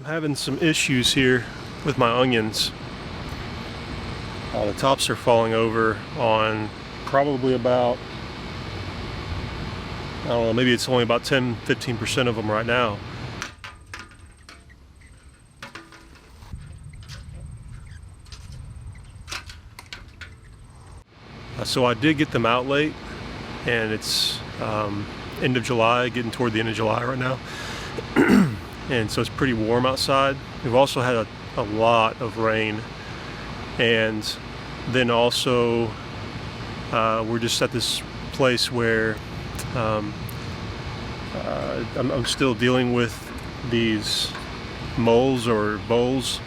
I'm having some issues here with my onions. The tops are falling over on probably about, I don't know, maybe it's only about 10-15% of them right now. So I did get them out late, and it's end of July, getting toward the end of July right now. And so it's pretty warm outside. We've also had a lot of rain, and then also we're just at this place where I'm still dealing with these moles or voles.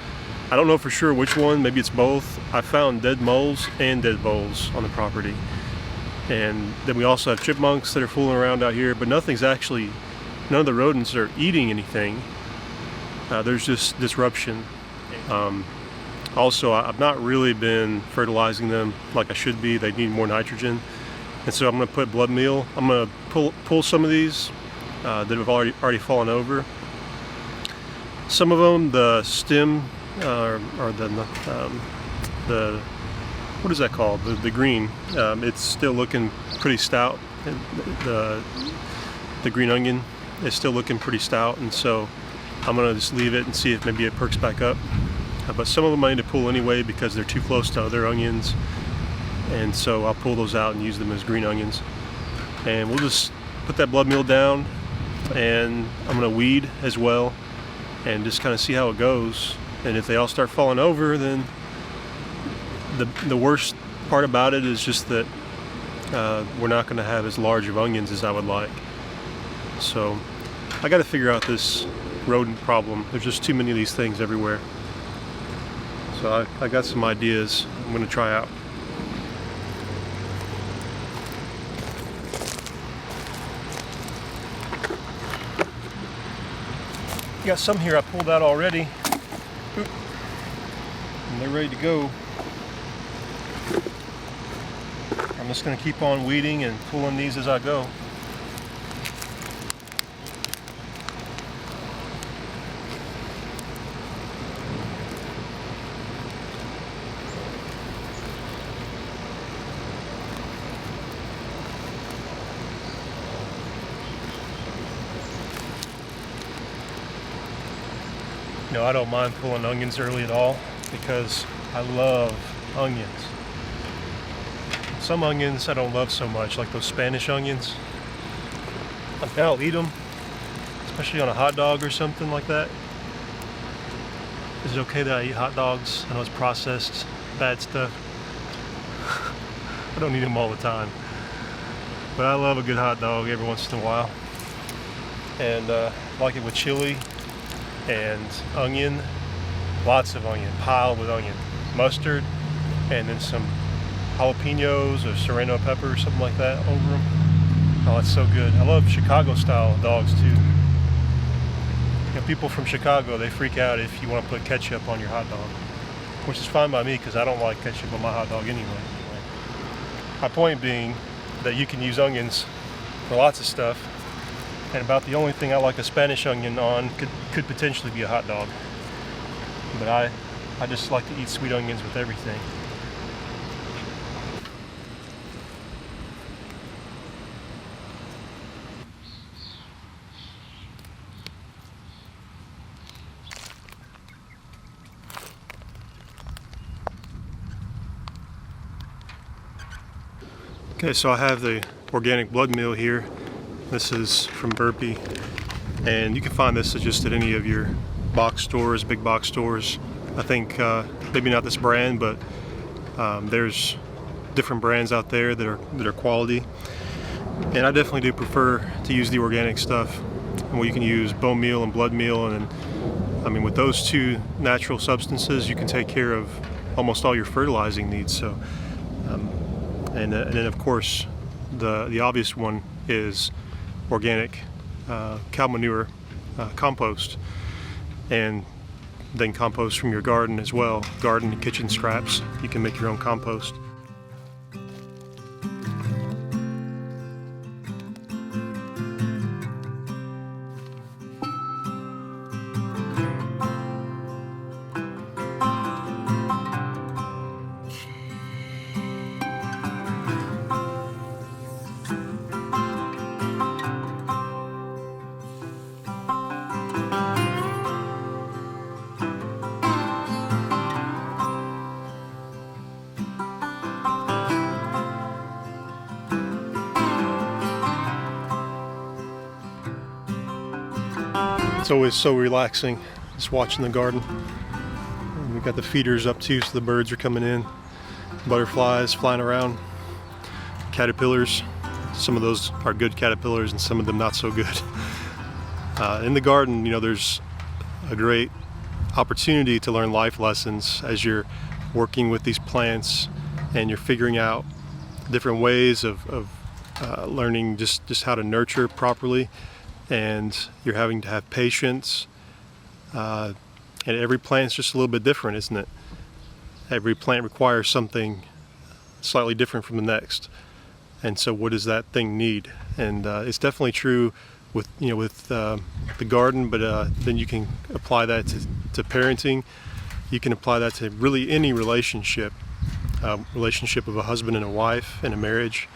I don't know for sure which one, maybe it's both. I found dead moles and dead voles on the property. And then we also have chipmunks that are fooling around out here, but none of the rodents are eating anything. There's just disruption. Also, I've not really been fertilizing them like I should be. They need more nitrogen. And so I'm going to put blood meal. I'm going to pull some of these that have already fallen over. Some of them, the stem or the what is that called? The green. It's still looking pretty stout. The green onion is still looking pretty stout, and so I'm gonna just leave it and see if maybe it perks back up. But some of them I need to pull anyway because they're too close to other onions, and so I'll pull those out and use them as green onions. And we'll just put that blood meal down, and I'm gonna weed as well, and just kind of see how it goes. And if they all start falling over, then the worst part about it is just that we're not going to have as large of onions as I would like. So I got to figure out this rodent problem. There's just too many of these things everywhere. So I got some ideas I'm going to try out. Got some here I pulled out already. And they're ready to go. I'm just going to keep on weeding and pulling these as I go. You know, I don't mind pulling onions early at all because I love onions. Some onions I don't love so much, like those Spanish onions. I'll eat them, especially on a hot dog or something like that. Is it okay that I eat hot dogs? I know it's processed, bad stuff. I don't eat them all the time. But I love a good hot dog every once in a while. And I like it with chili and onion, lots of onion, piled with onion, mustard, and then some jalapenos or serrano pepper or something like that over them. Oh, it's so good. I love Chicago style dogs too. You know, people from Chicago, they freak out if you want to put ketchup on your hot dog, which is fine by me because I don't like ketchup on my hot dog anyway. My point being that you can use onions for lots of stuff, and about the only thing I like a Spanish onion on could potentially be a hot dog. But I just like to eat sweet onions with everything. Okay, so I have the organic blood meal here. This is from Burpee, and you can find this just at any of your box stores, big box stores. I think maybe not this brand, but there's different brands out there that are quality. And I definitely do prefer to use the organic stuff. Well, you can use bone meal and blood meal, and I mean, with those two natural substances, you can take care of almost all your fertilizing needs. So, and then of course, the obvious one is organic cow manure, compost, and then compost from your garden as well. Garden and kitchen scraps, you can make your own compost. It's always so relaxing just watching the garden. And we've got the feeders up too, so the birds are coming in. Butterflies flying around. Caterpillars. Some of those are good caterpillars and some of them not so good. In the garden, you know, there's a great opportunity to learn life lessons as you're working with these plants and you're figuring out different ways of learning just how to nurture properly, and you're having to have patience, and every plant's just a little bit different, isn't it? Every plant requires something slightly different from the next, and so what does that thing need? And it's definitely true with the garden, but then you can apply that to parenting. You can apply that to really any relationship of a husband and a wife in a marriage,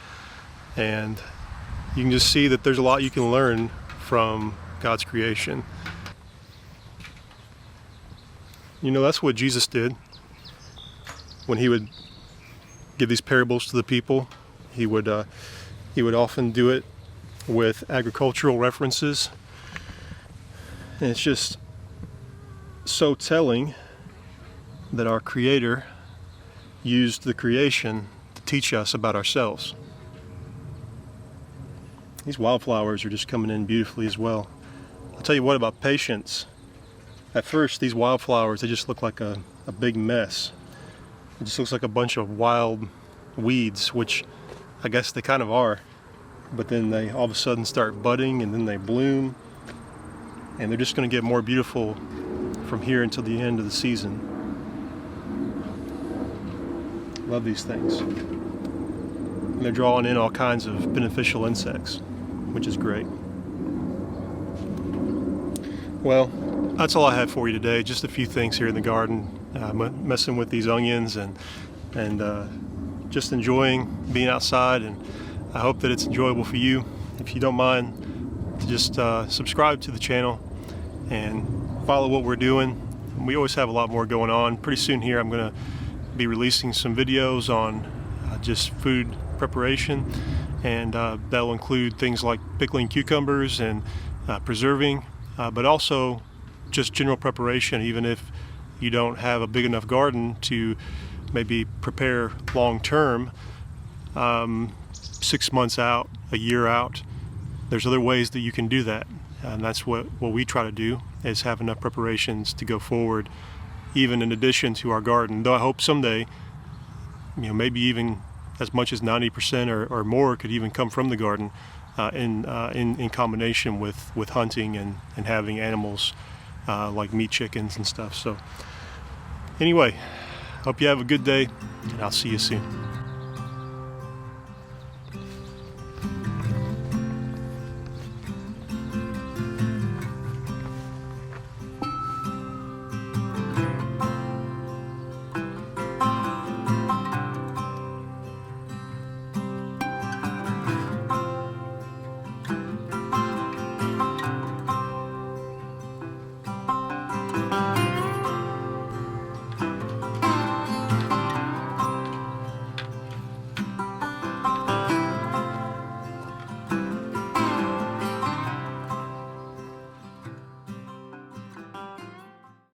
and you can just see that there's a lot you can learn from God's creation. You know, that's what Jesus did when he would give these parables to the people. He would often do it with agricultural references, and it's just so telling that our Creator used the creation to teach us about ourselves. These wildflowers are just coming in beautifully as well. I'll tell you what about patience. At first, these wildflowers, they just look like a big mess. It just looks like a bunch of wild weeds, which I guess they kind of are. But then they all of a sudden start budding, and then they bloom, and they're just going to get more beautiful from here until the end of the season. Love these things. And they're drawing in all kinds of beneficial insects, which is great. Well, that's all I have for you today. Just a few things here in the garden, messing with these onions and just enjoying being outside, and I hope that it's enjoyable for you. If you don't mind, to just subscribe to the channel and follow what we're doing. We always have a lot more going on. Pretty soon here I'm going to be releasing some videos on just food preparation, and that'll include things like pickling cucumbers and preserving, but also just general preparation, even if you don't have a big enough garden to maybe prepare long term, 6 months out, a year out. There's other ways that you can do that, and that's what we try to do, is have enough preparations to go forward, even in addition to our garden. Though I hope someday, maybe even as much as 90% or more could even come from the garden, in combination with hunting and having animals like meat chickens and stuff. So anyway, hope you have a good day, and I'll see you soon.